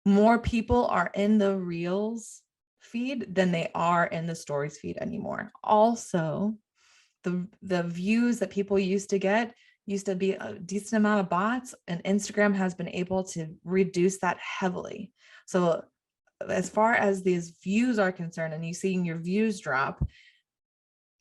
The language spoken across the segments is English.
more people are in the Reels feed than they are in the stories feed anymore. Also, the views that people used to get used to be a decent amount of bots, and Instagram has been able to reduce that heavily. So as far as these views are concerned and you seeing your views drop,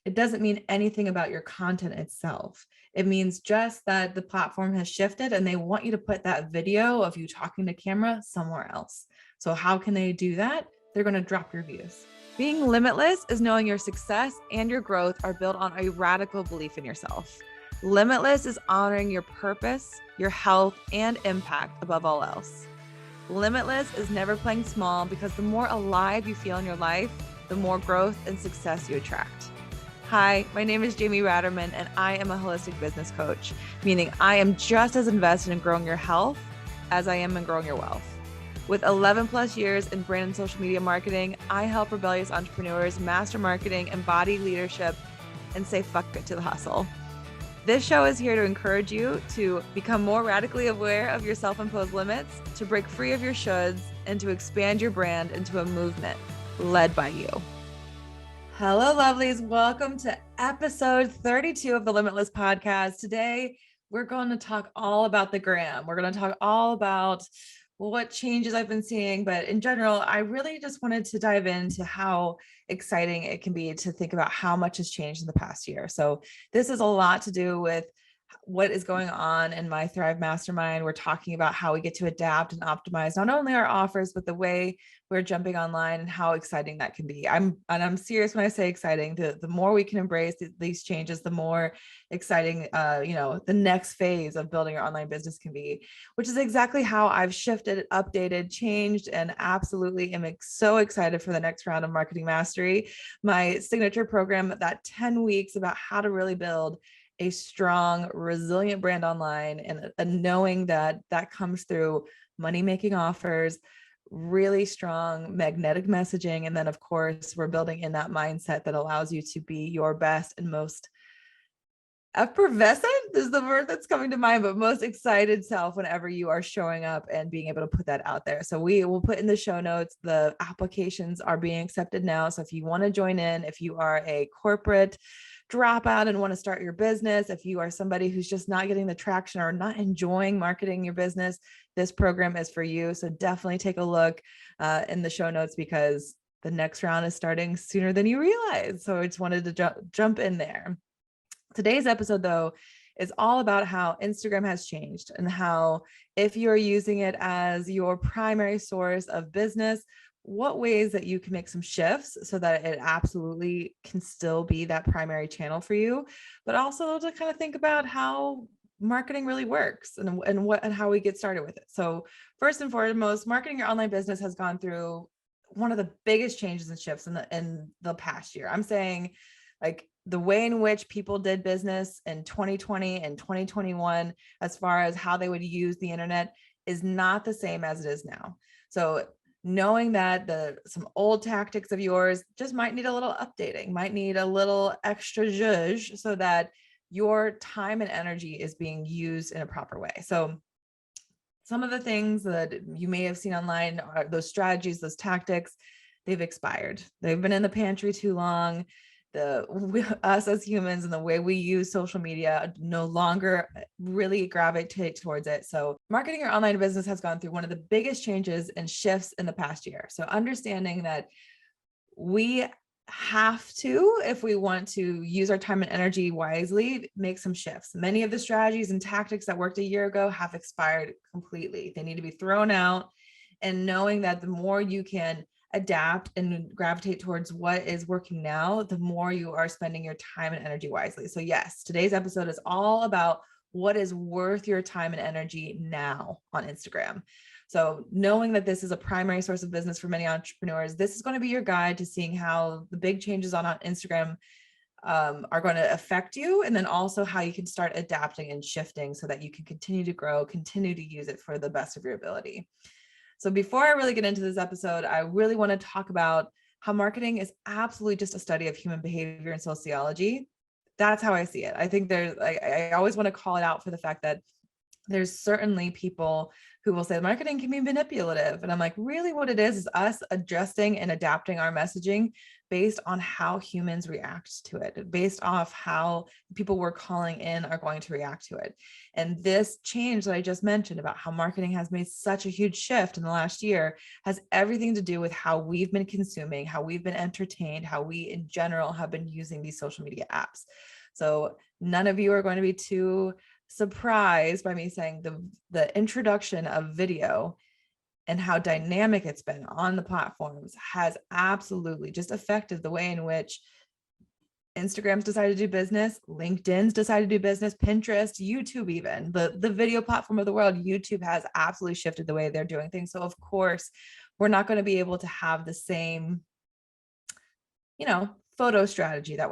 it doesn't mean anything about your content itself. It means just that the platform has shifted and they want you to put that video of you talking to camera somewhere else. So how can they do that? They're going to drop your views. Being limitless is knowing your success and your growth are built on a radical belief in yourself. Limitless is honoring your purpose, your health, and impact above all else. Limitless is never playing small, because the more alive you feel in your life, the more growth and success you attract. Hi, my name is Jamie Ratterman, and I am a holistic business coach, meaning I am just as invested in growing your health as I am in growing your wealth. With 11 plus years in brand and social media marketing, I help rebellious entrepreneurs master marketing, embody leadership, and say fuck it to the hustle. This show is here to encourage you to become more radically aware of your self-imposed limits, to break free of your shoulds, and to expand your brand into a movement led by you. Hello, lovelies. Welcome to episode 32 of the Limitless Podcast. Today, we're going to talk all about the gram. We're going to talk all about what changes I've been seeing, but in general, I really just wanted to dive into how exciting it can be to think about how much has changed in the past year. So this is a lot to do with what is going on in my Thrive Mastermind. We're talking about how we get to adapt and optimize not only our offers, but the way we're jumping online and how exciting that can be. I'm serious when I say exciting. The more we can embrace these changes, the more exciting, the next phase of building our online business can be, which is exactly how I've shifted, updated, changed, and absolutely am so excited for the next round of Marketing Mastery, my signature program, that 10 weeks about how to really build a strong, resilient brand online, and knowing that comes through money-making offers, really strong magnetic messaging. And then of course, we're building in that mindset that allows you to be your best and most effervescent is the word that's coming to mind, but most excited self whenever you are showing up and being able to put that out there. So we will put in the show notes, the applications are being accepted now. So if you want to join in, if you are a corporate dropout and want to start your business, if you are somebody who's just not getting the traction or not enjoying marketing your business, this program is for you. So definitely take a look in the show notes, because the next round is starting sooner than you realize. So I just wanted to jump in there. Today's episode, though, is all about how Instagram has changed and how, if you're using it as your primary source of business, what ways that you can make some shifts so that it absolutely can still be that primary channel for you, but also to kind of think about how marketing really works and how we get started with it. So first and foremost, marketing your online business has gone through one of the biggest changes and shifts in the past year. I'm saying, like, the way in which people did business in 2020 and 2021, as far as how they would use the internet, is not the same as it is now. So knowing that some old tactics of yours just might need a little updating, might need a little extra zhuzh so that your time and energy is being used in a proper way. So some of the things that you may have seen online are those strategies, those tactics, they've expired. They've been in the pantry too long. Us as humans and the way we use social media no longer really gravitate towards it. So marketing your online business has gone through one of the biggest changes and shifts in the past year. So understanding that we have to, if we want to use our time and energy wisely, make some shifts. Many of the strategies and tactics that worked a year ago have expired completely. They need to be thrown out. And knowing that the more you can adapt and gravitate towards what is working now, the more you are spending your time and energy wisely. So yes, today's episode is all about what is worth your time and energy now on Instagram. So knowing that this is a primary source of business for many entrepreneurs, this is going to be your guide to seeing how the big changes on Instagram are going to affect you, and then also how you can start adapting and shifting so that you can continue to grow, continue to use it for the best of your ability. So before I really get into this episode, I really want to talk about how marketing is absolutely just a study of human behavior and sociology. That's how I see it. I think I always want to call it out for the fact that there's certainly people who will say marketing can be manipulative. And I'm like, really what it is us adjusting and adapting our messaging based on how humans react to it, based off how people we're calling in are going to react to it. And this change that I just mentioned about how marketing has made such a huge shift in the last year has everything to do with how we've been consuming, how we've been entertained, how we in general have been using these social media apps. So none of you are going to be too surprised by me saying the introduction of video and how dynamic it's been on the platforms has absolutely just affected the way in which Instagram's decided to do business, LinkedIn's decided to do business, Pinterest, YouTube, even the video platform of the world, YouTube has absolutely shifted the way they're doing things. So of course, we're not going to be able to have the same, photo strategy that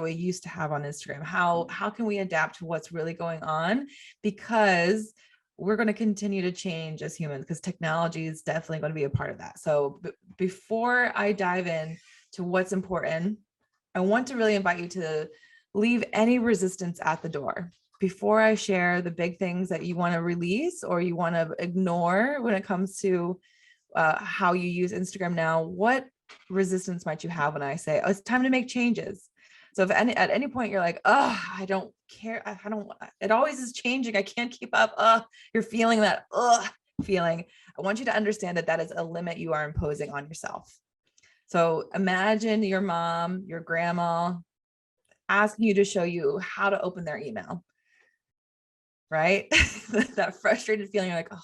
we used to have on Instagram. How can we adapt to what's really going on? Because we're going to continue to change as humans, because technology is definitely going to be a part of that. So before I dive in to what's important, I want to really invite you to leave any resistance at the door. Before I share the big things that you want to release or you want to ignore when it comes to how you use Instagram now, what resistance might you have when I say, oh, it's time to make changes? So if at any point you're like, oh, I don't care, I don't, it always is changing, I can't keep up, you're feeling that feeling, I want you to understand that that is a limit you are imposing on yourself. So imagine your mom, your grandma asking you to show you how to open their email, right? That frustrated feeling, you're like, oh,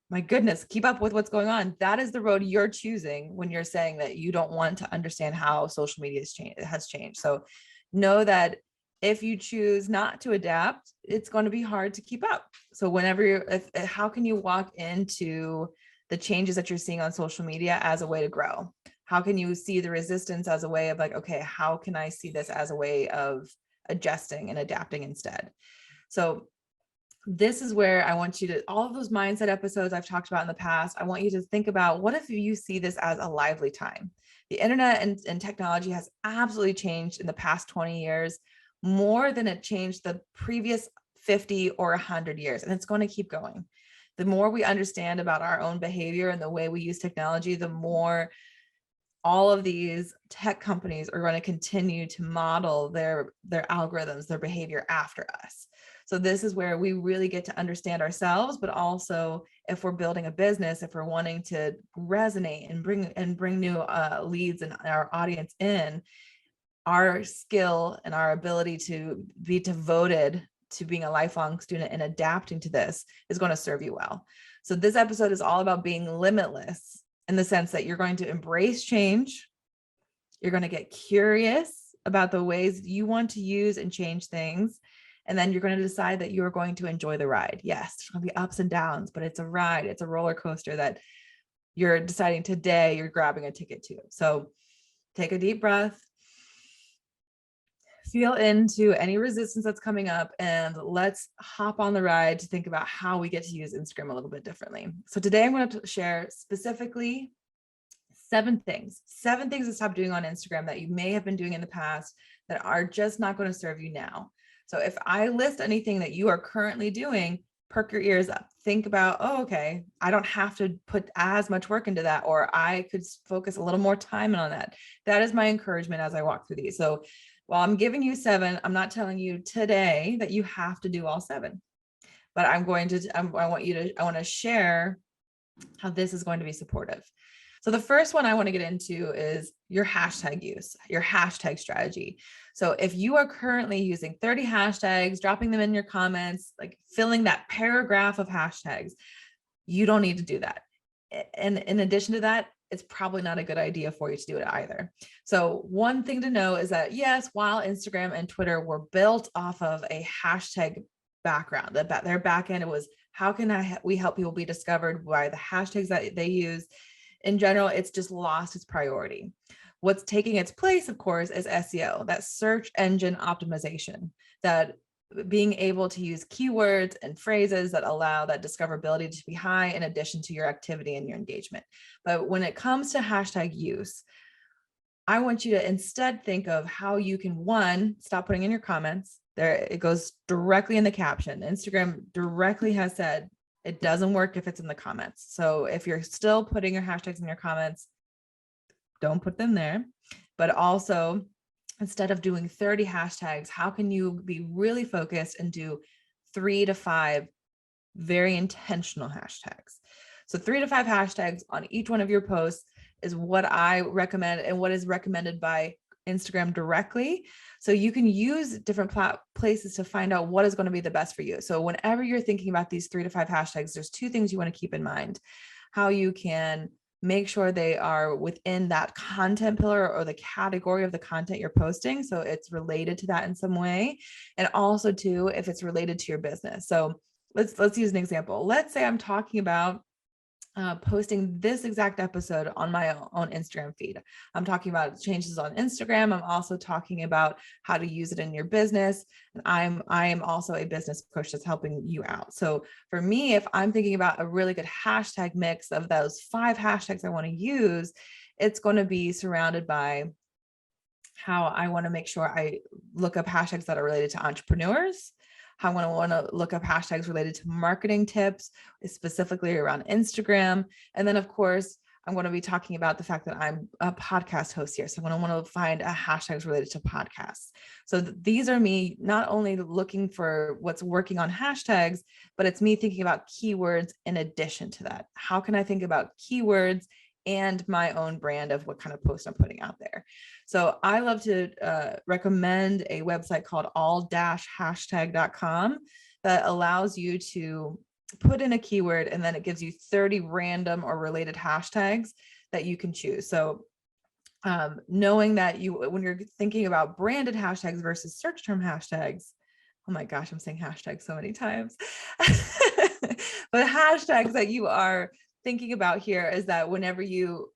my goodness, keep up with what's going on. That is the road you're choosing when you're saying that you don't want to understand how social media has changed. So know that if you choose not to adapt, it's going to be hard to keep up. So whenever how can you walk into the changes that you're seeing on social media as a way to grow? How can you see the resistance as a way of like, okay, how can I see this as a way of adjusting and adapting instead? So this is where I want you to, all of those mindset episodes I've talked about in the past, I want you to think about, what if you see this as a lively time? The internet and technology has absolutely changed in the past 20 years, more than it changed the previous 50 or 100 years. And it's going to keep going. The more we understand about our own behavior and the way we use technology, the more all of these tech companies are going to continue to model their algorithms, their behavior after us. So this is where we really get to understand ourselves, but also if we're building a business, if we're wanting to resonate and bring new leads and our audience in, our skill and our ability to be devoted to being a lifelong student and adapting to this is going to serve you well. So this episode is all about being limitless, in the sense that you're going to embrace change. You're going to get curious about the ways you want to use and change things. And then you're going to decide that you're going to enjoy the ride. Yes, there's going to be ups and downs, but it's a ride. It's a roller coaster that you're deciding today you're grabbing a ticket to. So take a deep breath, feel into any resistance that's coming up, and let's hop on the ride to think about how we get to use Instagram a little bit differently. So today I'm going to share specifically 7 things to stop doing on Instagram that you may have been doing in the past that are just not going to serve you now. So if I list anything that you are currently doing, perk your ears up. Think about, oh, okay, I don't have to put as much work into that, or I could focus a little more time on that. That is my encouragement as I walk through these. So while I'm giving you 7, I'm not telling you today that you have to do all 7, but I want to share how this is going to be supportive. So the first one I want to get into is your hashtag use, your hashtag strategy. So if you are currently using 30 hashtags, dropping them in your comments, like filling that paragraph of hashtags, you don't need to do that. And in addition to that, it's probably not a good idea for you to do it either. So one thing to know is that, yes, while Instagram and Twitter were built off of a hashtag background, that their back end, it was, how can we help people be discovered by the hashtags that they use? In general, it's just lost its priority. What's taking its place, of course, is SEO, that search engine optimization, that being able to use keywords and phrases that allow that discoverability to be high in addition to your activity and your engagement. But when it comes to hashtag use, I want you to instead think of how you can, 1, stop putting in your comments, There, it goes directly in the caption. Instagram directly has said it doesn't work if it's in the comments. So if you're still putting your hashtags in your comments, don't put them there. But also, instead of doing 30 hashtags, how can you be really focused and do 3 to 5 very intentional hashtags? So 3 to 5 hashtags on each one of your posts is what I recommend and what is recommended by Instagram directly. So you can use different places to find out what is going to be the best for you. So whenever you're thinking about these 3 to 5 hashtags, there's 2 things you want to keep in mind: how you can make sure they are within that content pillar or the category of the content you're posting, so it's related to that in some way, and also too, if it's related to your business. So let's use an example. Let's say I'm talking about posting this exact episode on my own Instagram feed. I'm talking about changes on Instagram. I'm also talking about how to use it in your business. And I am also a business coach that's helping you out. So for me, if I'm thinking about a really good hashtag mix of those 5 hashtags I want to use, it's going to be surrounded by how I want to make sure I look up hashtags that are related to entrepreneurs, how I'm going to want to look up hashtags related to marketing tips, specifically around Instagram. And then, of course, I'm going to be talking about the fact that I'm a podcast host here. So I'm going to want to find hashtags related to podcasts. So these are me not only looking for what's working on hashtags, but it's me thinking about keywords in addition to that. How can I think about keywords and my own brand of what kind of post I'm putting out there? So I love to recommend a website called all-hashtag.com that allows you to put in a keyword, and then it gives you 30 random or related hashtags that you can choose. So knowing that when you're thinking about branded hashtags versus search term hashtags, oh my gosh, I'm saying hashtags so many times, but hashtags that you are thinking about here is that whenever you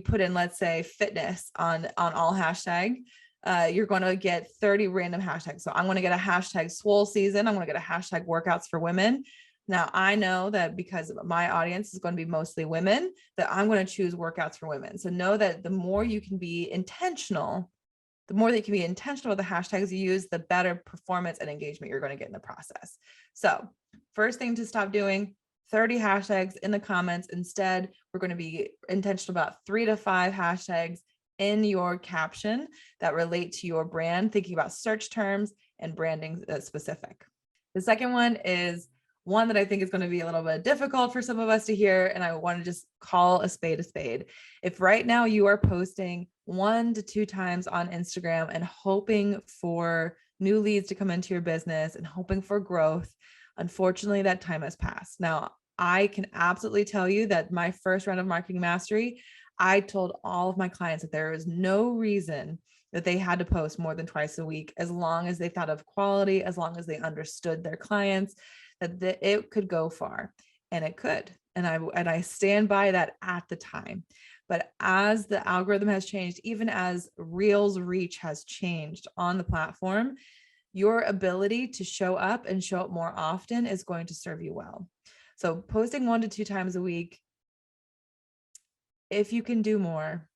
put in, let's say, fitness on all hashtag, you're going to get 30 random hashtags. So I'm going to get a hashtag swole season. I'm going to get a hashtag workouts for women. Now I know that because my audience is going to be mostly women, that I'm going to choose workouts for women. So know that the more you can be intentional, the more that you can be intentional with the hashtags you use, the better performance and engagement you're going to get in the process. So first thing to stop doing, 30 hashtags in the comments. Instead, we're going to be intentional about 3 to 5 hashtags in your caption that relate to your brand, thinking about search terms and branding specific. The second one is one that I think is going to be a little bit difficult for some of us to hear, and I want to just call a spade a spade. If right now you are posting 1 to 2 times on Instagram and hoping for new leads to come into your business and hoping for growth, unfortunately, that time has passed. Now, I can absolutely tell you that my first round of marketing mastery, I told all of my clients that there is no reason that they had to post more than twice a week, as long as they thought of quality, as long as they understood their clients, that it could go far, and it could. And I stand by that at the time. But as the algorithm has changed, even as Reels reach has changed on the platform, your ability to show up and show up more often is going to serve you well. So posting 1 to 2 times a week, if you can do more,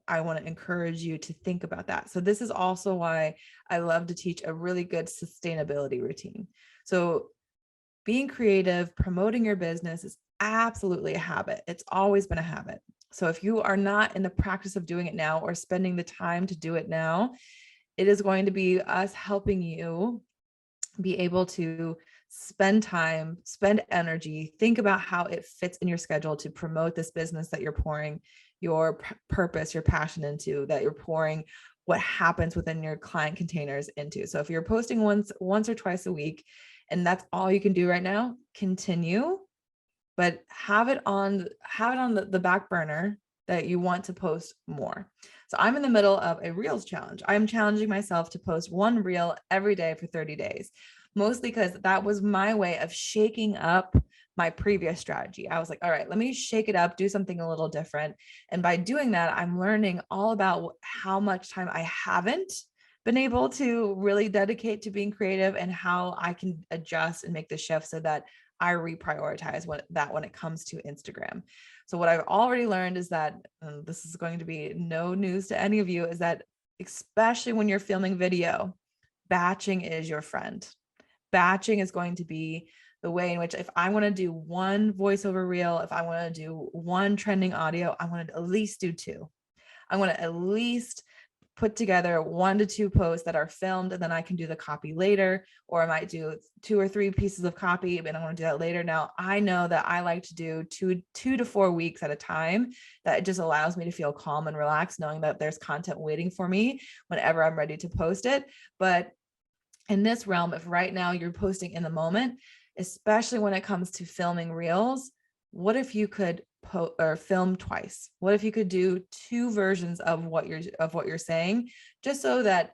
I want to encourage you to think about that. So this is also why I love to teach a really good sustainability routine. So being creative, promoting your business is absolutely a habit. It's always been a habit. So if you are not in the practice of doing it now or spending the time to do it now, it is going to be us helping you be able to spend time, spend energy, think about how it fits in your schedule to promote this business that you're pouring your purpose, your passion into, that you're pouring what happens within your client containers into. So if you're posting once or twice a week, and that's all you can do right now, continue, but have it on the back burner that you want to post more. So I'm in the middle of a Reels challenge. I'm challenging myself to post 1 Reel every day for 30 days, mostly because that was my way of shaking up my previous strategy. I was like, all right, let me shake it up, do something a little different. And by doing that, I'm learning all about how much time I haven't been able to really dedicate to being creative and how I can adjust and make the shift so that I reprioritize when it comes to Instagram. So what I've already learned is that, this is going to be no news to any of you, is that especially when you're filming video, batching is your friend. Batching is going to be the way in which, if I want to do one voiceover reel, if I want to do one trending audio, I want to at least do two. I want to at least put together 1 to 2 posts that are filmed, and then I can do the copy later, or I might do 2 or 3 pieces of copy, and I want to do that later. Now, I know that I like to do two to 4 weeks at a time. That just allows me to feel calm and relaxed, knowing that there's content waiting for me whenever I'm ready to post it. But in this realm, if right now you're posting in the moment, especially when it comes to filming reels, what if you could film twice? What if you could do 2 versions of what you're saying, just so that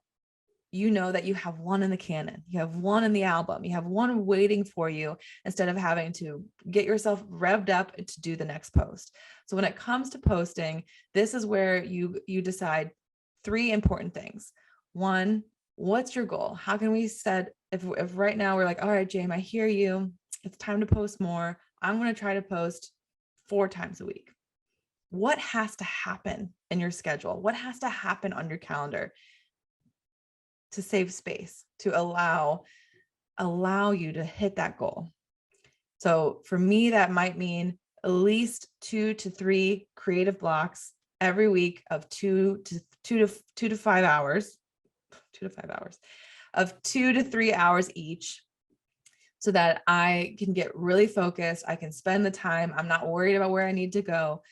you know that you have one in the canon, you have one in the album, you have one waiting for you, instead of having to get yourself revved up to do the next post. So when it comes to posting, this is where you decide 3 important things. 1, what's your goal? How can we set, if right now we're like, all right, James, I hear you, it's time to post more. I'm going to try to post 4 times a week. What has to happen in your schedule? What has to happen on your calendar to save space, to allow you to hit that goal? So for me, that might mean at least 2 to 3 creative blocks every week of 2 to 5 hours, 2 to 5 hours of 2 to 3 hours each, so that I can get really focused. I can spend the time. I'm not worried about where I need to go.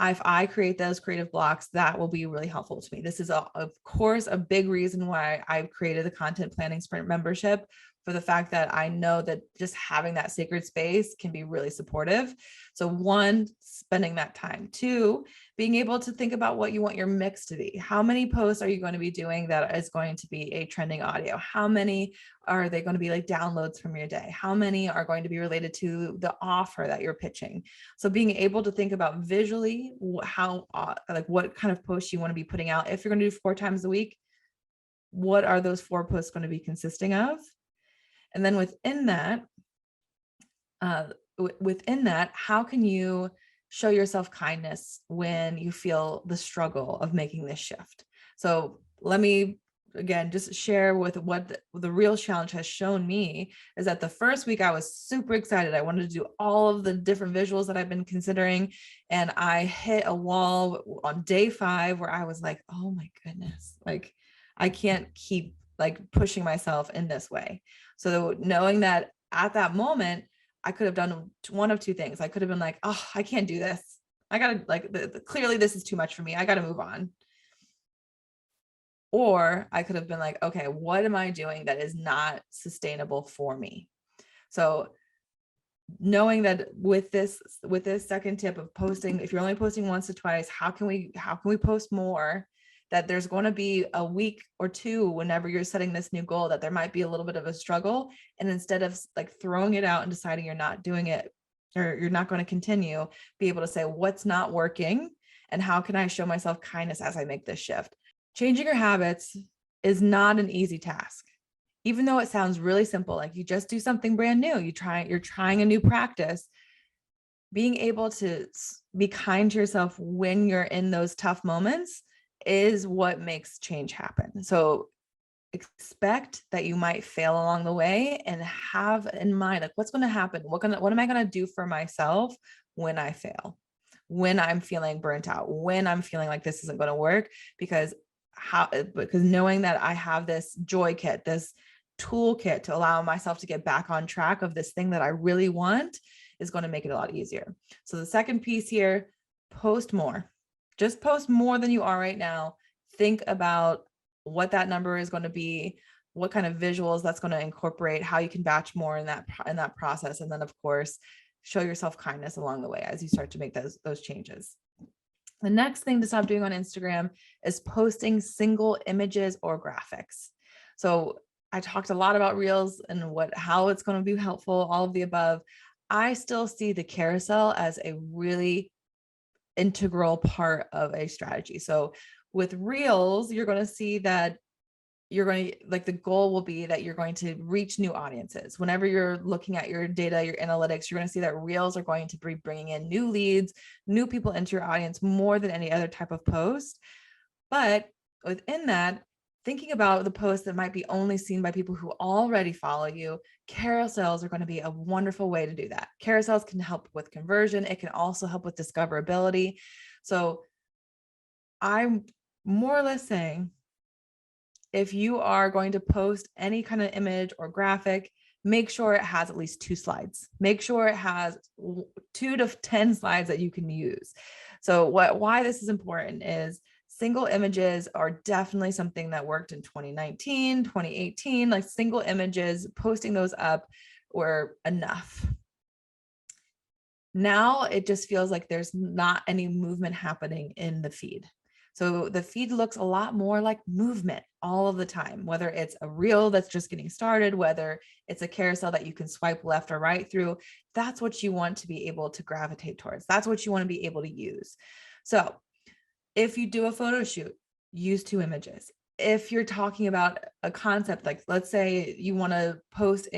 If I create those creative blocks, that will be really helpful to me. This is, of course, a big reason why I've created the Content Planning Sprint membership, for the fact that I know that just having that sacred space can be really supportive. So 1, spending that time. 2, being able to think about what you want your mix to be. How many posts are you going to be doing that is going to be a trending audio? How many are they going to be like downloads from your day? How many are going to be related to the offer that you're pitching? So being able to think about visually how, like what kind of posts you want to be putting out. If you're going to do 4 times a week, what are those 4 posts going to be consisting of? And then within that, how can you show yourself kindness when you feel the struggle of making this shift? So let me, again, just share with what the real challenge has shown me, is that the first week I was super excited. I wanted to do all of the different visuals that I've been considering. And I hit a wall on day 5 where I was like, oh my goodness, like I can't keep like pushing myself in this way. So knowing that at that moment, I could have done one of 2 things. I could have been like, oh, I can't do this. I gotta, like, clearly this is too much for me. I gotta move on. Or I could have been like, okay, what am I doing that is not sustainable for me? So knowing that with this second tip of posting, if you're only posting once or twice, how can we post more? That there's going to be a week or 2 whenever you're setting this new goal that there might be a little bit of a struggle. And instead of like throwing it out and deciding you're not doing it, or you're not going to continue, be able to say what's not working and how can I show myself kindness as I make this shift. Changing your habits is not an easy task. Even though it sounds really simple, like you just do something brand new, you're trying a new practice. Being able to be kind to yourself when you're in those tough moments is what makes change happen. So expect that you might fail along the way, and have in mind, like, what's going to happen? What am I going to do for myself when I fail, when I'm feeling burnt out, when I'm feeling like this isn't going to work? Because knowing that I have this joy kit, this toolkit to allow myself to get back on track of this thing that I really want, is going to make it a lot easier. So the second piece here, post more. Just post more than you are right now. Think about what that number is going to be, what kind of visuals that's going to incorporate, how you can batch more in that process. And then of course, show yourself kindness along the way as you start to make those changes. The next thing to stop doing on Instagram is posting single images or graphics. So I talked a lot about Reels and how it's going to be helpful, all of the above. I still see the carousel as a really integral part of a strategy. So with Reels, you're going to see that the goal will be that you're going to reach new audiences. Whenever you're looking at your data, your analytics, you're going to see that Reels are going to be bringing in new leads, new people into your audience more than any other type of post. But within that, thinking about the posts that might be only seen by people who already follow you, carousels are going to be a wonderful way to do that. Carousels can help with conversion. It can also help with discoverability. So I'm more or less saying, if you are going to post any kind of image or graphic, make sure it has at least 2 slides. Make sure it has 2 to 10 slides that you can use. So why this is important is single images are definitely something that worked in 2019, 2018, like single images, posting those up were enough. Now it just feels like there's not any movement happening in the feed. So the feed looks a lot more like movement all of the time, whether it's a reel that's just getting started, whether it's a carousel that you can swipe left or right through. That's what you want to be able to gravitate towards. That's what you want to be able to use. So if you do a photo shoot, use 2 images. If you're talking about a concept, like let's say you want to post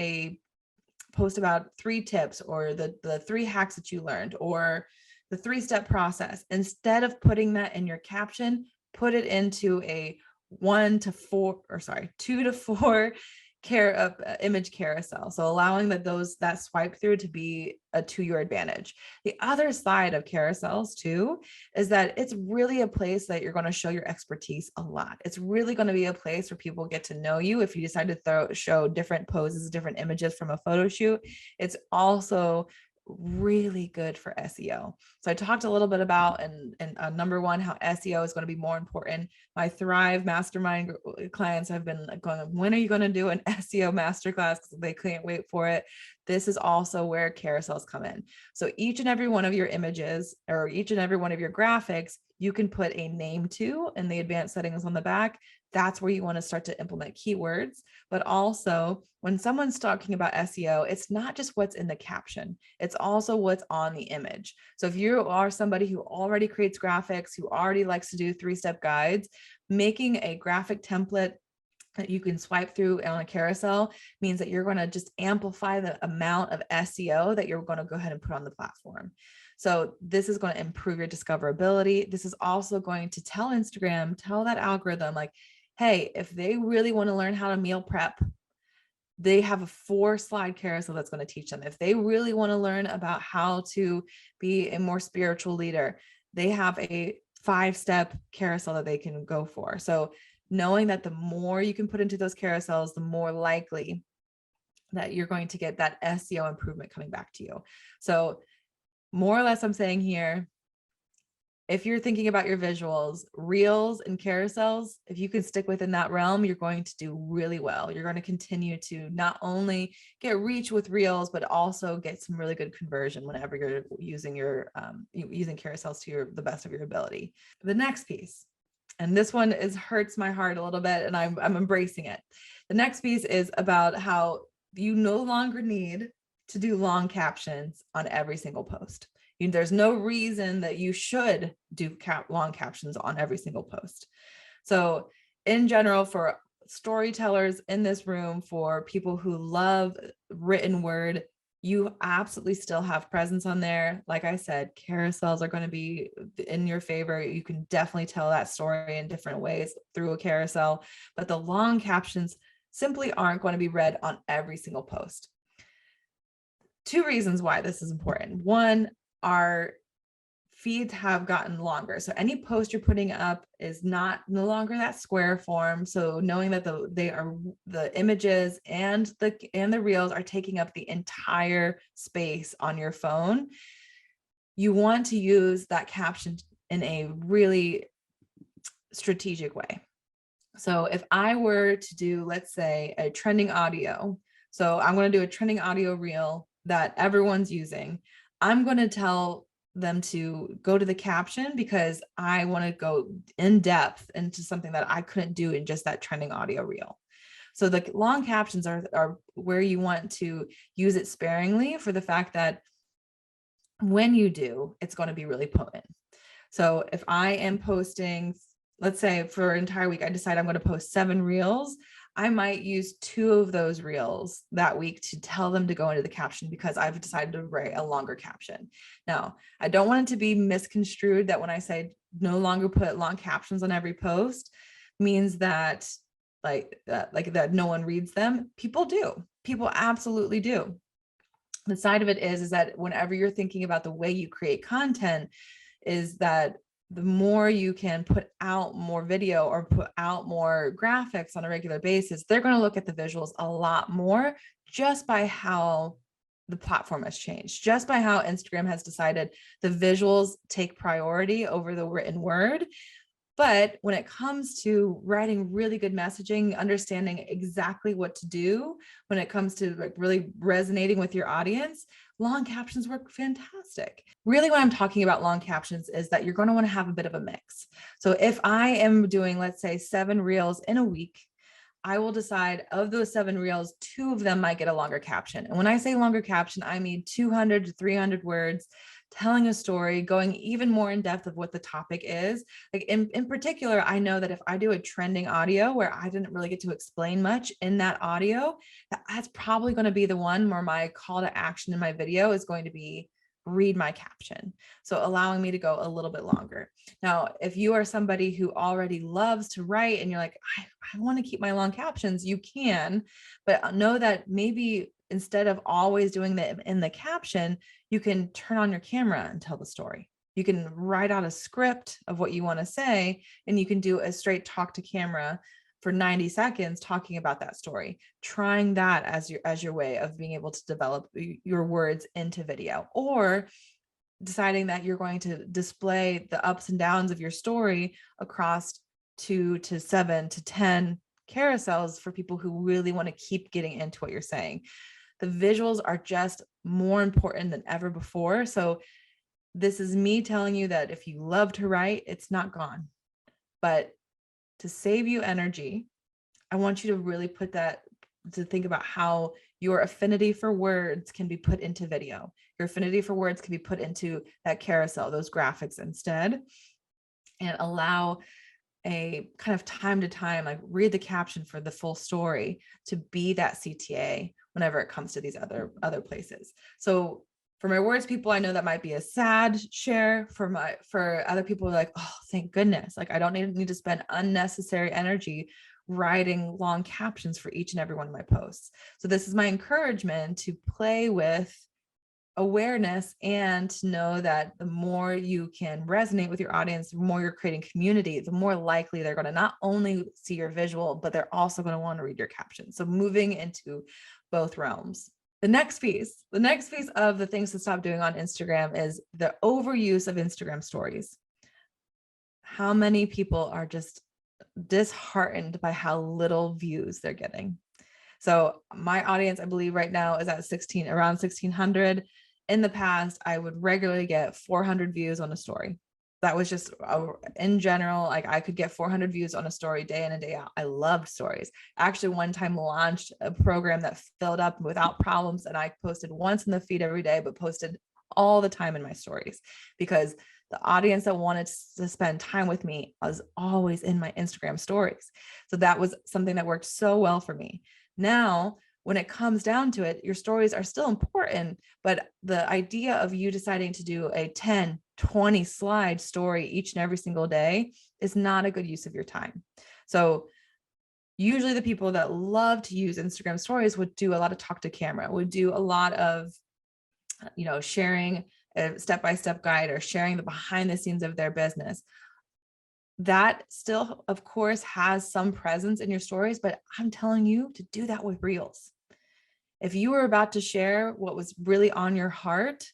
about 3 tips or the 3 hacks that you learned or the 3-step process, instead of putting that in your caption, put it into a 2 to 4 image carousel. So allowing that swipe through to be to your advantage. The other side of carousels too is that it's really a place that you're going to show your expertise a lot. It's really going to be a place where people get to know you. If you decide to show different poses, different images from a photo shoot, it's also really good for SEO. So I talked a little bit about and number one, how SEO is going to be more important. My Thrive Mastermind clients have been going, when are you going to do an SEO masterclass? Because they can't wait for it. This is also where carousels come in. So each and every one of your images or each and every one of your graphics, you can put a name to in the advanced settings on the back. That's where you want to start to implement keywords. But also when someone's talking about SEO, it's not just what's in the caption, it's also what's on the image. So if you are somebody who already creates graphics, who already likes to do 3-step guides, making a graphic template that you can swipe through on a carousel means that you're going to just amplify the amount of SEO that you're going to go ahead and put on the platform. So this is going to improve your discoverability. This is also going to tell Instagram, tell that algorithm, like, hey, if they really want to learn how to meal prep, they have a 4-slide carousel that's going to teach them. If they really want to learn about how to be a more spiritual leader, they have a 5-step carousel that they can go for. So knowing that the more you can put into those carousels, the more likely that you're going to get that SEO improvement coming back to you. So more or less I'm saying here, if you're thinking about your visuals, reels and carousels, if you can stick within that realm, you're going to do really well. You're going to continue to not only get reach with reels, but also get some really good conversion whenever you're using using carousels to the best of your ability. The next piece, and this one hurts my heart a little bit, and I'm embracing it. The next piece is about how you no longer need to do long captions on every single post. There's no reason that you should do long captions on every single post. So in general, for storytellers in this room, for people who love written word, you absolutely still have presence on there. Like I said, carousels are going to be in your favor. You can definitely tell that story in different ways through a carousel, but the long captions simply aren't going to be read on every single post. 2 reasons why this is important. One, our feeds have gotten longer. So any post you're putting up is no longer that square form. So knowing that the images and the reels are taking up the entire space on your phone, you want to use that caption in a really strategic way. So if I were to do, let's say, a trending audio, so I'm going to do a trending audio reel that everyone's using, I'm going to tell them to go to the caption because I want to go in depth into something that I couldn't do in just that trending audio reel. So the long captions are where you want to use it sparingly, for the fact that when you do, it's going to be really potent. So if I am posting, let's say for an entire week, I decide I'm going to post 7 reels, I might use 2 of those reels that week to tell them to go into the caption because I've decided to write a longer caption. Now, I don't want it to be misconstrued that when I say no longer put long captions on every post means that like that no one reads them. People do. People absolutely do. The side of it is that whenever you're thinking about the way you create content, is that the more you can put out more video or put out more graphics on a regular basis, they're going to look at the visuals a lot more, just by how the platform has changed, just by how Instagram has decided the visuals take priority over the written word. But when it comes to writing really good messaging, understanding exactly what to do when it comes to like really resonating with your audience, long captions work fantastic. Really, what I'm talking about long captions is that you're going to want to have a bit of a mix. So if I am doing, let's say, 7 reels in a week, I will decide of those 7 reels, 2 of them might get a longer caption. And when I say longer caption, I mean 200 to 300 words, telling a story, going even more in depth of what the topic is. Like in particular, I know that if I do a trending audio where I didn't really get to explain much in that audio, that's probably going to be the one where my call to action in my video is going to be read my caption. So allowing me to go a little bit longer. Now, if you are somebody who already loves to write and you're like, I want to keep my long captions, you can, but know that maybe instead of always doing that in the caption, you can turn on your camera and tell the story. You can write out a script of what you want to say, and you can do a straight talk to camera for 90 seconds talking about that story, trying that as your way of being able to develop your words into video, or deciding that you're going to display the ups and downs of your story across 2 to 7 to 10 carousels for people who really want to keep getting into what you're saying. The visuals are just more important than ever before. So this is me telling you that if you love to write, it's not gone. But to save you energy, I want you to really to think about how your affinity for words can be put into video. Your affinity for words can be put into that carousel, those graphics instead, and allow a kind of time to time, like read the caption for the full story to be that CTA whenever it comes to these other places. So for my words people, I know that might be a sad share. For other people, like, oh, thank goodness. Like I don't need to spend unnecessary energy writing long captions for each and every one of my posts. So this is my encouragement to play with awareness and to know that the more you can resonate with your audience, the more you're creating community, the more likely they're going to not only see your visual, but they're also going to want to read your captions. So moving into both realms. The next piece of the things to stop doing on Instagram is the overuse of Instagram stories. How many people are just disheartened by how little views they're getting? So my audience, I believe right now is at around 1600. In the past, I would regularly get 400 views on a story. That was just in general, like I could get 400 views on a story day in and day out. I loved stories. I actually one time launched a program that filled up without problems, and I posted once in the feed every day, but posted all the time in my stories because the audience that wanted to spend time with me was always in my Instagram stories. So that was something that worked so well for me. Now, when it comes down to it, your stories are still important, but the idea of you deciding to do a 10, 20 slide story each and every single day is not a good use of your time. So usually the people that love to use Instagram stories would do a lot of talk to camera, would do a lot of, sharing a step-by-step guide or sharing the behind the scenes of their business. That still, of course, has some presence in your stories, but I'm telling you to do that with reels. If you were about to share what was really on your heart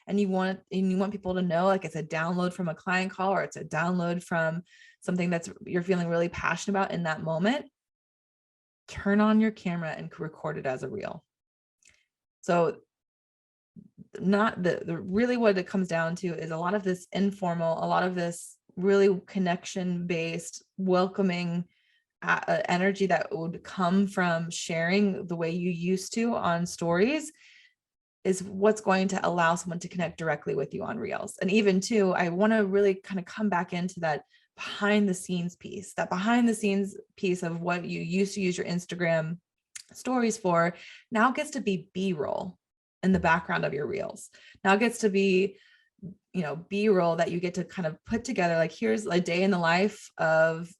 and you want people to know, like it's a download from a client call or it's a download from something you're feeling really passionate about in that moment, turn on your camera and record it as a reel. So not really what it comes down to is a lot of this informal, a lot of this really connection-based, welcoming energy that would come from sharing the way you used to on stories is what's going to allow someone to connect directly with you on reels. And even too, I want to really kind of come back into that behind the scenes piece of what you used to use your Instagram stories for now gets to be B-roll in the background of your reels. Now it gets to be B-roll that you get to kind of put together, like here's a day in the life of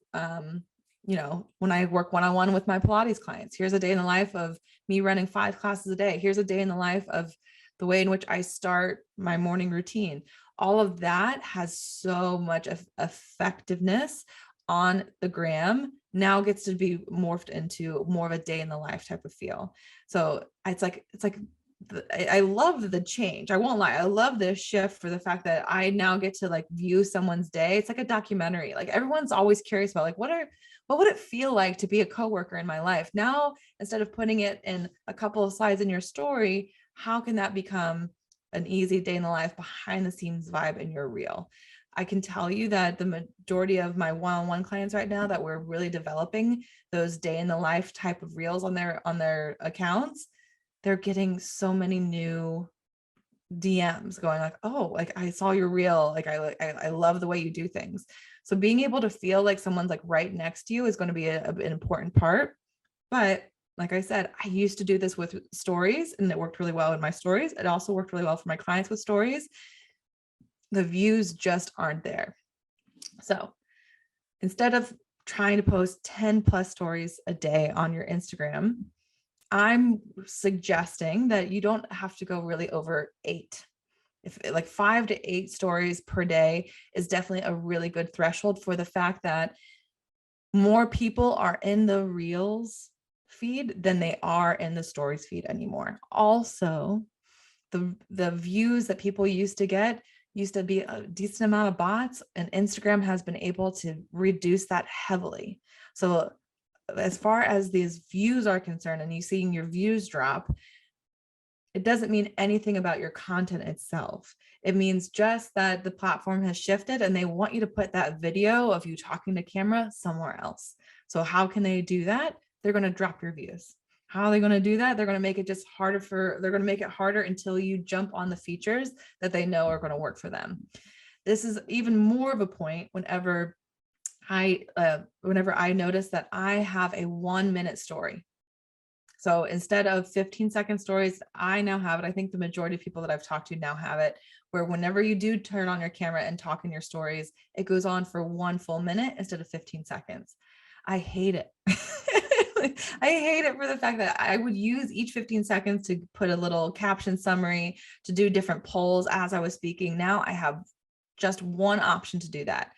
when I work one-on-one with my Pilates clients, here's a day in the life of me running 5 classes a day. Here's a day in the life of the way in which I start my morning routine. All of that has so much effectiveness on the gram, now gets to be morphed into more of a day in the life type of feel. So it's like I love the change. I won't lie. I love this shift for the fact that I now get to like view someone's day. It's like a documentary. Like everyone's always curious about like, what would it feel like to be a coworker in my life? Now, instead of putting it in a couple of slides in your story, how can that become an easy day in the life behind the scenes vibe in your reel? I can tell you that the majority of my one-on-one clients right now that we're really developing those day in the life type of reels on their accounts, they're getting so many new DMs going like, oh, like I saw your reel. Like I love the way you do things. So being able to feel like someone's like right next to you is going to be an important part. But like I said, I used to do this with stories and it worked really well in my stories. It also worked really well for my clients with stories. The views just aren't there. So instead of trying to post 10 plus stories a day on your Instagram, I'm suggesting that you don't have to go really over 8. If like 5 to 8 stories per day is definitely a really good threshold for the fact that more people are in the reels feed than they are in the stories feed anymore. Also, the views that people used to get used to be a decent amount of bots, and Instagram has been able to reduce that heavily. So as far as these views are concerned and you seeing your views drop, it doesn't mean anything about your content itself. It means just that the platform has shifted and they want you to put that video of you talking to camera somewhere else. So how can they do that? They're going to drop your views. How are they going to do that? They're going to make it just harder they're going to make it harder until you jump on the features that they know are going to work for them. This is even more of a point whenever I notice that I have a 1-minute story. So instead of 15-second stories, I now have it. I think the majority of people that I've talked to now have it, where whenever you do turn on your camera and talk in your stories, it goes on for 1 full minute instead of 15 seconds. I hate it. I hate it for the fact that I would use each 15 seconds to put a little caption summary, to do different polls as I was speaking. Now I have just one option to do that.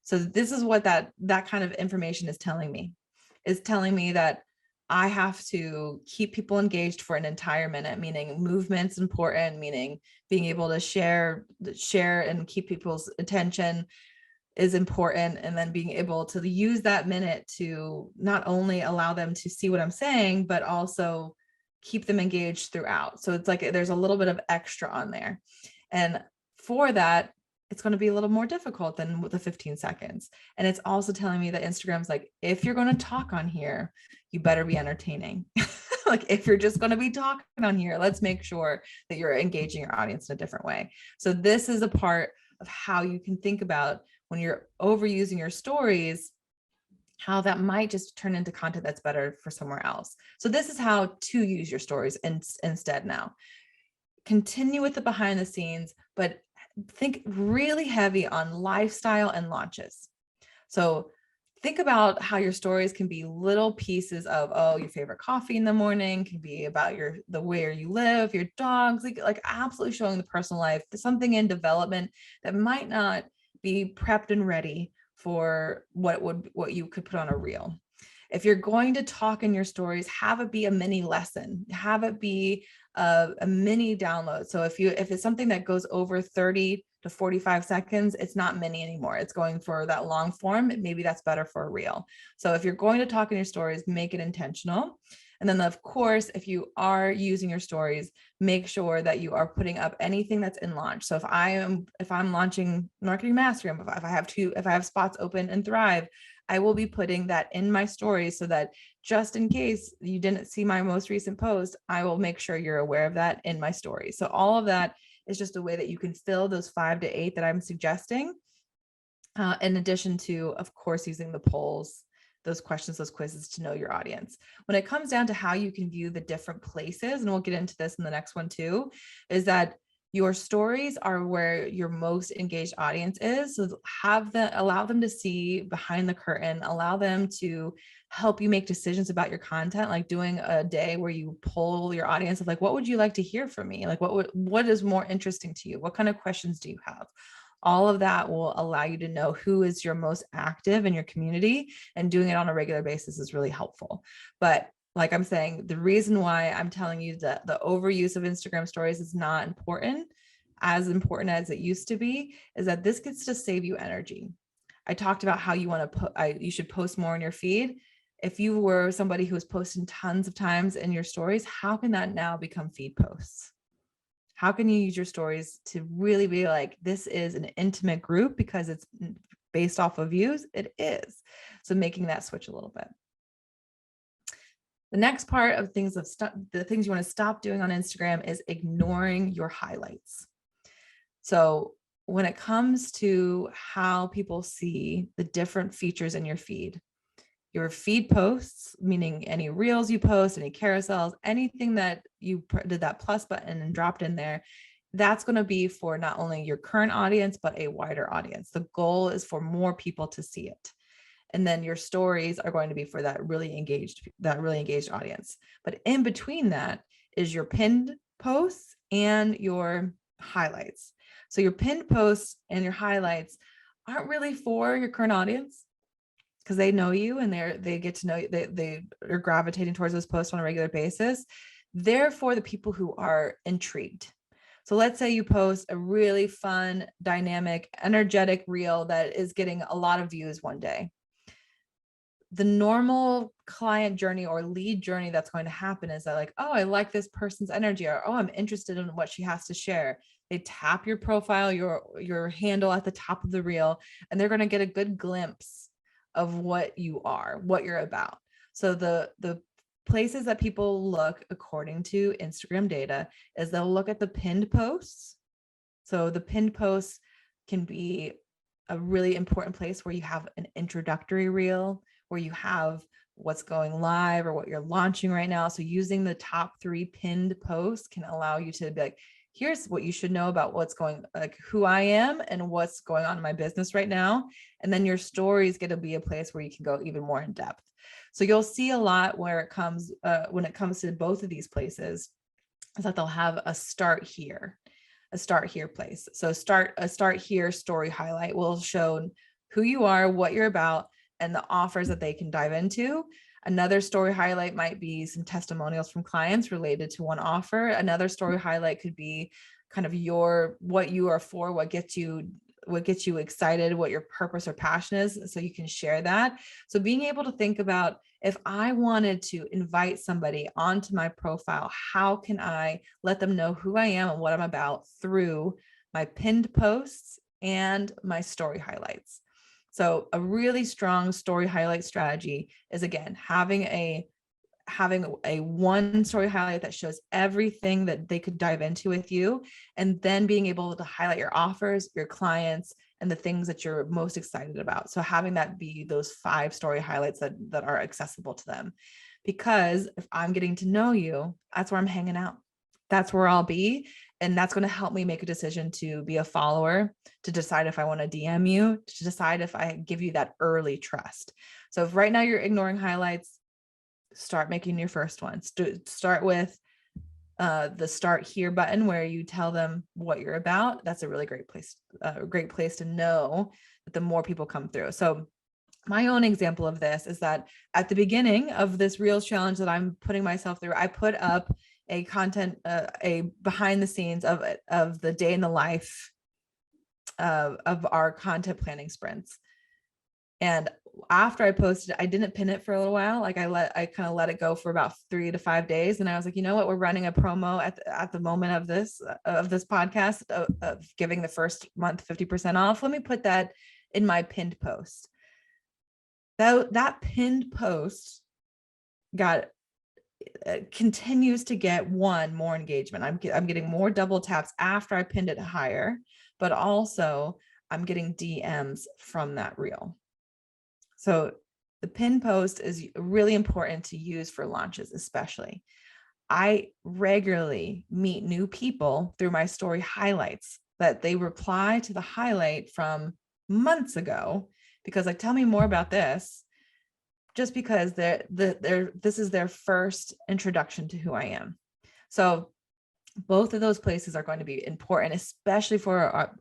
So this is what that kind of information is telling me that I have to keep people engaged for an entire minute, meaning movement's important, meaning being able to share and keep people's attention is important. And then being able to use that minute to not only allow them to see what I'm saying, but also keep them engaged throughout. So it's like there's a little bit of extra on there. And for that, it's going to be a little more difficult than with the 15 seconds. And it's also telling me that Instagram's like, if you're going to talk on here, you better be entertaining. Like if you're just going to be talking on here, let's make sure that you're engaging your audience in a different way. So this is a part of how you can think about when you're overusing your stories, how that might just turn into content that's better for somewhere else. So this is how to use your stories instead now. Continue with the behind the scenes, but think really heavy on lifestyle and launches. So think about how your stories can be little pieces of, your favorite coffee in the morning, can be about the where you live, your dogs, like absolutely showing the personal life, something in development that might not be prepped and ready for what you could put on a reel. If you're going to talk in your stories, have it be a mini lesson, have it be a mini download. So if it's something that goes over 30 to 45 seconds, it's not mini anymore. It's going for that long form. Maybe that's better for a reel. So if you're going to talk in your stories, make it intentional. And then of course, if you are using your stories, make sure that you are putting up anything that's in launch. So if I'm launching Marketing Mastery, if I have spots open in Thrive, I will be putting that in my stories so that just in case you didn't see my most recent post, I will make sure you're aware of that in my story. So all of that is just a way that you can fill those 5 to 8 that I'm suggesting. In addition to, of course, using the polls, those questions, those quizzes to know your audience. When it comes down to how you can view the different places, and we'll get into this in the next one too, is that Your stories are where your most engaged audience is. So allow them to see behind the curtain, allow them to help you make decisions about your content, like doing a day where you poll your audience of like, what would you like to hear from me? Like, what is more interesting to you? What kind of questions do you have? All of that will allow you to know who is your most active in your community, and doing it on a regular basis is really helpful. But like I'm saying, the reason why I'm telling you that the overuse of Instagram stories is not as important as it used to be, is that this gets to save you energy. I talked about how you want to you should post more in your feed. If you were somebody who was posting tons of times in your stories, how can that now become feed posts? How can you use your stories to really be like, this is an intimate group because it's based off of views? It is. So making that switch a little bit. The next part of the things you want to stop doing on Instagram is ignoring your highlights. So when it comes to how people see the different features in your feed posts, meaning any reels you post, any carousels, anything that you did that plus button and dropped in there, that's going to be for not only your current audience, but a wider audience. The goal is for more people to see it. And then your stories are going to be for that really engaged audience. But in between that is your pinned posts and your highlights. So your pinned posts and your highlights aren't really for your current audience, because they know you and they get to know you. They are gravitating towards those posts on a regular basis. They're for the people who are intrigued. So let's say you post a really fun, dynamic, energetic reel that is getting a lot of views one day. The normal client journey or lead journey that's going to happen is that like, oh, I like this person's energy, or, oh, I'm interested in what she has to share. They tap your profile, your handle at the top of the reel, and they're going to get a good glimpse of what you are, what you're about. So the places that people look according to Instagram data is they'll look at the pinned posts. So the pinned posts can be a really important place where you have an introductory reel, where you have what's going live or what you're launching right now. So using the top 3 pinned posts can allow you to be like, here's what you should know about who I am and what's going on in my business right now. And then your stories get to be a place where you can go even more in depth. So you'll see a lot when it comes to both of these places, is that they'll have a start here place. So a start here story highlight will show who you are, what you're about, and the offers that they can dive into. Another story highlight might be some testimonials from clients related to one offer. Another story highlight could be kind of what you are for, what gets you excited, what your purpose or passion is, so you can share that. So being able to think about, if I wanted to invite somebody onto my profile, how can I let them know who I am and what I'm about through my pinned posts and my story highlights? So a really strong story highlight strategy is, again, having a one story highlight that shows everything that they could dive into with you, and then being able to highlight your offers, your clients, and the things that you're most excited about. So having that be those 5 story highlights that are accessible to them. Because if I'm getting to know you, that's where I'm hanging out. That's where I'll be. And that's going to help me make a decision to be a follower, to decide if I want to DM you, to decide if I give you that early trust. So if right now you're ignoring highlights, start making your first one. Start with the start here button, where you tell them what you're about. That's a really great place to know that the more people come through. So my own example of this is that at the beginning of this Reels challenge that I'm putting myself through, I put up a behind the scenes of the day in the life of our content planning sprints. And after I posted it, I didn't pin it for a little while. Like I kind of let it go for about 3 to 5 days. And I was like, you know what? We're running a promo at the moment of this podcast of giving the first month 50% off. Let me put that in my pinned post. That pinned post continues to get more engagement. I'm getting more double taps after I pinned it higher, but also I'm getting DMs from that reel. So the pin post is really important to use for launches, especially. I regularly meet new people through my story highlights that they reply to the highlight from months ago because like, tell me more about this, just because this is their first introduction to who I am. So both of those places are going to be important, especially for our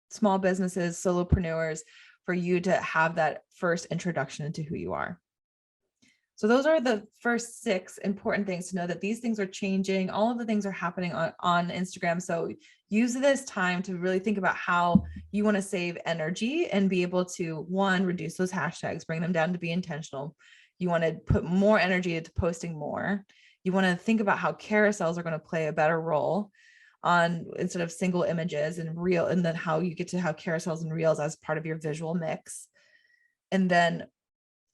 small businesses, solopreneurs, for you to have that first introduction into who you are. So those are the first 6 important things to know, that these things are changing. All of the things are happening on Instagram. So use this time to really think about how you want to save energy and be able to, one, reduce those hashtags, bring them down to be intentional. You want to put more energy into posting more. You want to think about how carousels are going to play a better role on, instead of single images and reel, and then how you get to have carousels and reels as part of your visual mix. And then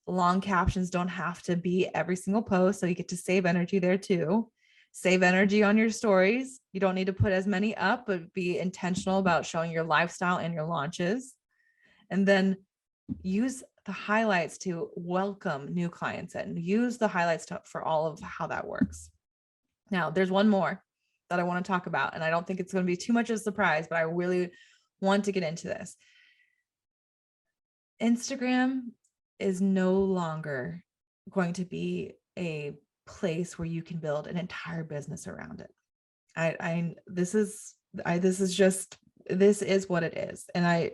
long captions don't have to be every single post. So you get to save energy there too. Save energy on your stories. You don't need to put as many up, but be intentional about showing your lifestyle and your launches. And then use the highlights to welcome new clients in. Use the highlights for all of how that works. Now, there's one more that I want to talk about, and I don't think it's going to be too much of a surprise, but I really want to get into this. Instagram is no longer going to be a place where you can build an entire business around it. This is what it is. And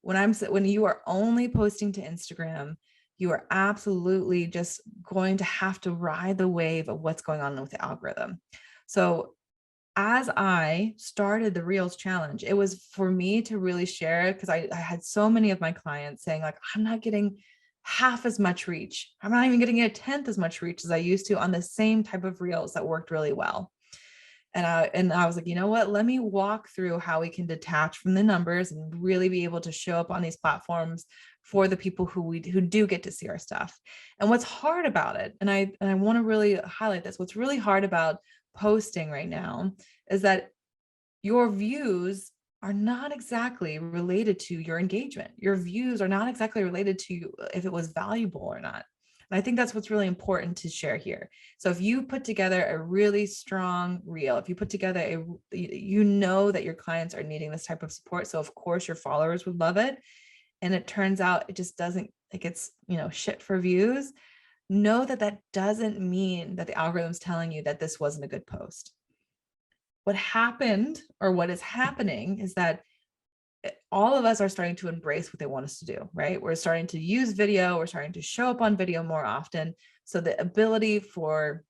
when you are only posting to Instagram, you are absolutely just going to have to ride the wave of what's going on with the algorithm. So as I started the Reels challenge, it was for me to really share it, because I had so many of my clients saying like, I'm not getting half as much reach. I'm not even getting 1/10 as much reach as I used to on the same type of Reels that worked really well. And I was like, you know what, let me walk through how we can detach from the numbers and really be able to show up on these platforms for the people who do get to see our stuff. And what's hard about it, and I want to really highlight this, what's really hard about posting right now is that your views are not exactly related to your engagement. Your views are not exactly related to if it was valuable or not. And I think that's what's really important to share here. So if you put together a really strong reel, if you put together you know that your clients are needing this type of support. So of course your followers would love it. And it turns out it just doesn't, like, it's, shit for views. Know that that doesn't mean that the algorithm's telling you that this wasn't a good post. What happened, or what is happening, is that all of us are starting to embrace what they want us to do, right? We're starting to use video. We're starting to show up on video more often. So the ability for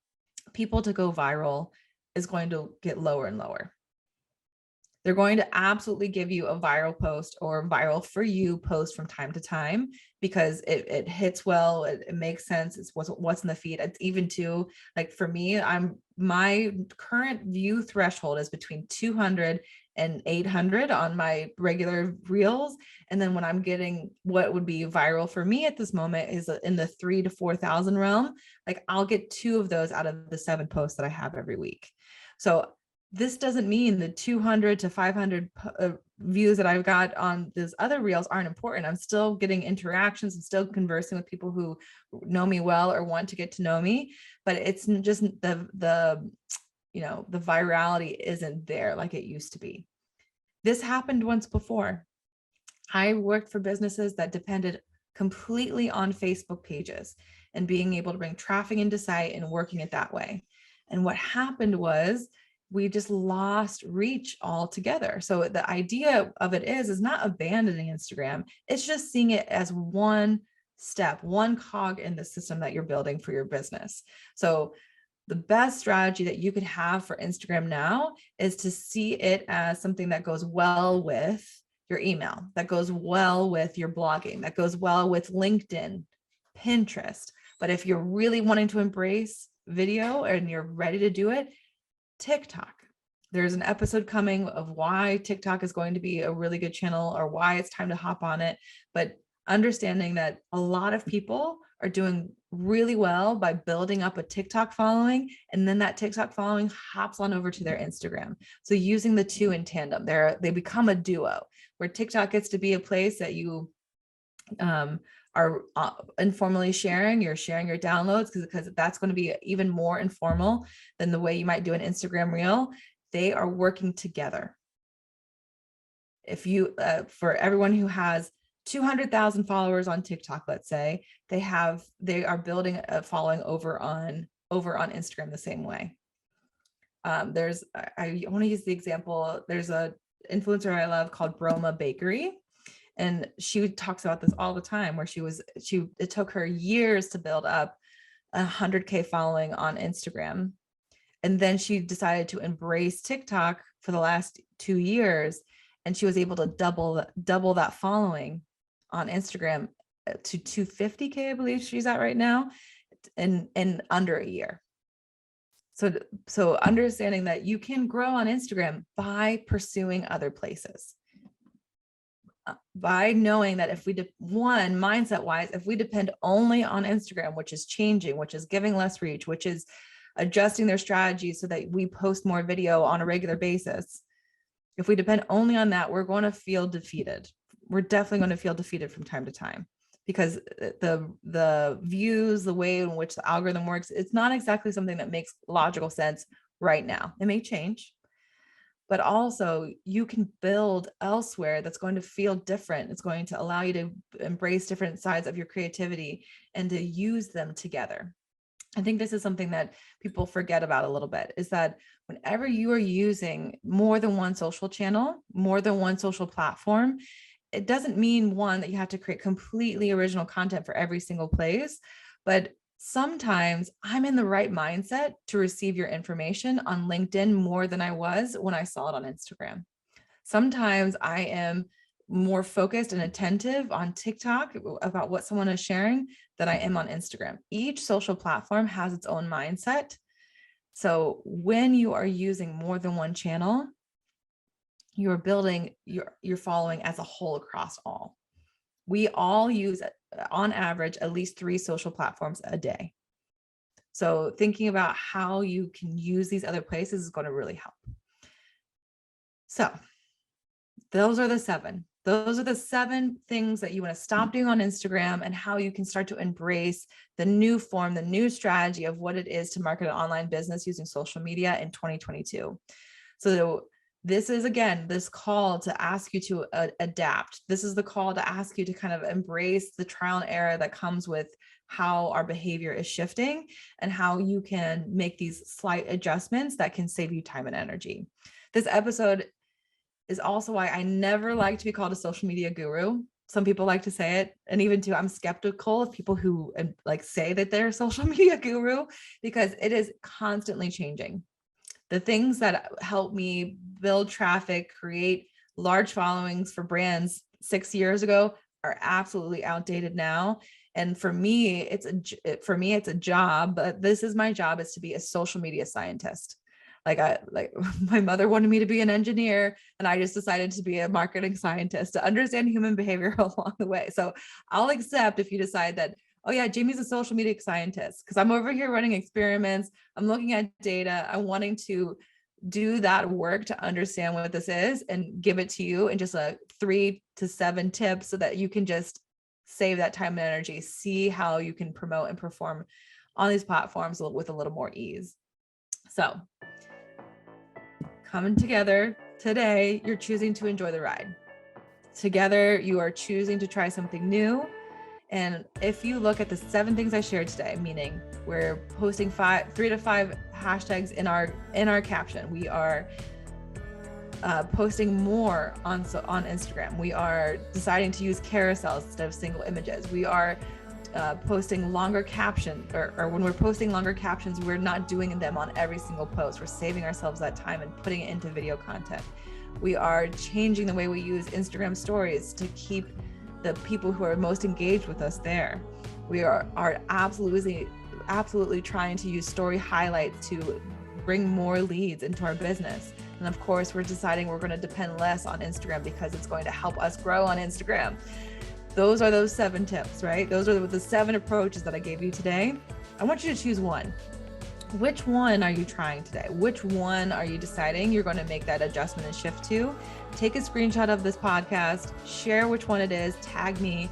people to go viral is going to get lower and lower. They're going to absolutely give you a viral post or viral for you post from time to time, because it hits well. It makes sense. It's what's in the feed. It's even too, like for me, my current view threshold is between 200 and 800 on my regular reels. And then when I'm getting what would be viral for me at this moment is in the 3,000 to 4,000 realm. Like I'll get 2 of those out of the 7 posts that I have every week. So this doesn't mean the 200 to 500 views that I've got on these other reels aren't important. I'm still getting interactions and still conversing with people who know me well or want to get to know me, but it's just the virality isn't there like it used to be. This happened once before. I worked for businesses that depended completely on Facebook pages and being able to bring traffic into site and working it that way. And what happened was we just lost reach altogether. So the idea of it is not abandoning Instagram. It's just seeing it as one step, one cog in the system that you're building for your business. So the best strategy that you could have for Instagram now is to see it as something that goes well with your email, that goes well with your blogging, that goes well with LinkedIn, Pinterest. But if you're really wanting to embrace video and you're ready to do it, TikTok. There's an episode coming of why TikTok is going to be a really good channel, or why it's time to hop on it. But understanding that a lot of people are doing really well by building up a TikTok following, and then that TikTok following hops on over to their Instagram. So using the two in tandem, they become a duo where TikTok gets to be a place that you are informally sharing, you're sharing your downloads because that's going to be even more informal than the way you might do an Instagram reel. They are working together. If you, for everyone who has 200,000 followers on TikTok, let's say, they are building a following over on Instagram the same way. I want to use the example. There's a influencer I love called Broma Bakery. And she talks about this all the time, where it took her years to build up 100K following on Instagram. And then she decided to embrace TikTok for the last 2 years. And she was able to double that following on Instagram to 250K, I believe she's at right now, in under a year. So understanding that you can grow on Instagram by pursuing other places. By knowing that if we mindset wise, if we depend only on Instagram, which is changing, which is giving less reach, which is adjusting their strategies so that we post more video on a regular basis, if we depend only on that, we're going to feel defeated. We're definitely going to feel defeated from time to time, because the views, the way in which the algorithm works, it's not exactly something that makes logical sense right now. It may change, but also you can build elsewhere that's going to feel different. It's going to allow you to embrace different sides of your creativity and to use them together. I think this is something that people forget about a little bit, is that whenever you are using more than one social channel, more than one social platform, it doesn't mean, one, that you have to create completely original content for every single place, but sometimes I'm in the right mindset to receive your information on LinkedIn more than I was when I saw it on Instagram. Sometimes I am more focused and attentive on TikTok about what someone is sharing than I am on Instagram. Each social platform has its own mindset. So when you are using more than one channel, you're building your following as a whole across all. We all use, on average, at least 3 social platforms a day. So thinking about how you can use these other places is going to really help. So those are the 7. Those are the 7 things that you want to stop doing on Instagram, and how you can start to embrace the new form, the new strategy of what it is to market an online business using social media in 2022. So this is, again, this call to ask you to adapt. This is the call to ask you to kind of embrace the trial and error that comes with how our behavior is shifting, and how you can make these slight adjustments that can save you time and energy. This episode is also why I never like to be called a social media guru. Some people like to say it, and even too, I'm skeptical of people who say that they're a social media guru, because it is constantly changing. The things that help me build traffic, create large followings for brands 6 years ago are absolutely outdated now. And for me, it's a job, but this is my job, is to be a social media scientist. My mother wanted me to be an engineer, and I just decided to be a marketing scientist to understand human behavior along the way. So I'll accept if you decide that, oh yeah, Jamie's a social media scientist, because I'm over here running experiments. I'm looking at data. I'm wanting to do that work to understand what this is and give it to you in just 3 to 7 tips, so that you can just save that time and energy, see how you can promote and perform on these platforms with a little more ease. So coming together today, you're choosing to enjoy the ride. Together, you are choosing to try something new. And if you look at the 7 things I shared today, meaning we're posting 3 to 5 hashtags in our caption, we are posting more on Instagram, we are deciding to use carousels instead of single images, we are posting longer captions, or when we're posting longer captions, we're not doing them on every single post. We're saving ourselves that time and putting it into video content. We are changing the way we use Instagram stories to keep the people who are most engaged with us there. We are absolutely trying to use story highlights to bring more leads into our business. And of course, we're deciding we're going to depend less on Instagram because it's going to help us grow on Instagram. Those are those 7 tips, right? Those are the 7 approaches that I gave you today. I want you to choose one. Which one are you trying today? Which one are you deciding you're going to make that adjustment and shift to? Take a screenshot of this podcast, share which one it is, tag me.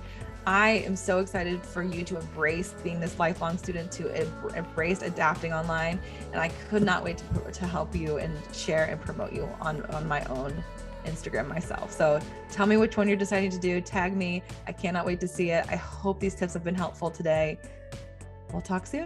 I am so excited for you to embrace being this lifelong student, to embrace adapting online. And I could not wait to help you and share and promote you on my own Instagram myself. So tell me which one you're deciding to do. Tag me. I cannot wait to see it. I hope these tips have been helpful today. We'll talk soon.